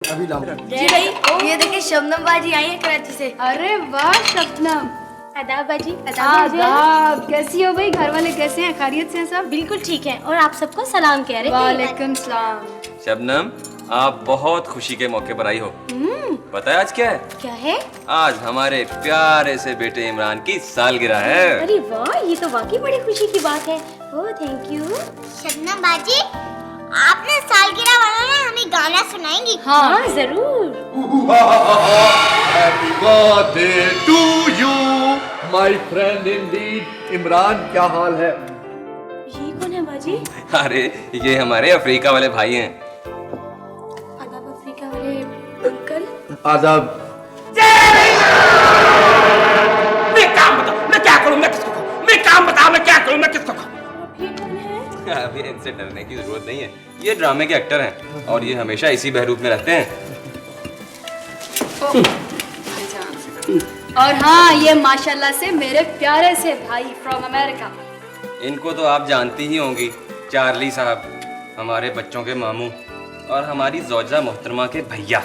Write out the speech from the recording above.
अभी लाओ। जी भाई, ये देखिए शबनम बाजी आई है कराची से। अरे वाह शबनम। आदाब बाजी। आदाब। कैसी हो भाई? घर वाले कैसे हैं? खैरियत से हैं सब? बिल्कुल ठीक है। और आप सबको सलाम कह रहे थे। वालेकुम सलाम। शबनम, आप बहुत खुशी के मौके पर आई हो। पता है आज क्या है? क्या है? आज हमारे प्यारे से बेटे इमरान की सालगिरह है। अरे वाह, ये तो वाकई बड़ी खुशी की बात है। Oh thank you. शबनम बाजी, आपने सालगिरह वाला ना हमें गाना सुनाएंगी? हाँ जरूर। Happy birthday to you, my friend indeed. Imran, क्या हाल है? ये कौन है बाजी? अरे ये हमारे अफ्रीका वाले भाई हैं। आदाब अफ्रीका वाले अंकल। आदाब। मैं काम बता, मैं क्या करूं, मैं किसको कहूं? मैं काम बता, मैं क्या करूं, मैं किसको कहूं? ये कौन है? अभी इनसे डरने की जरूरत नहीं है, ये ड्रामे के एक्टर हैं और ये हमेशा इसी बहरूप में रहते हैं। और हाँ, ये माशाल्लाह से मेरे प्यारे से भाई फ्रॉम अमेरिका। इनको तो आप जानती ही होंगी, चार्ली साहब, हमारे बच्चों के मामू और हमारी ज़ौजा मोहतरमा के भैया।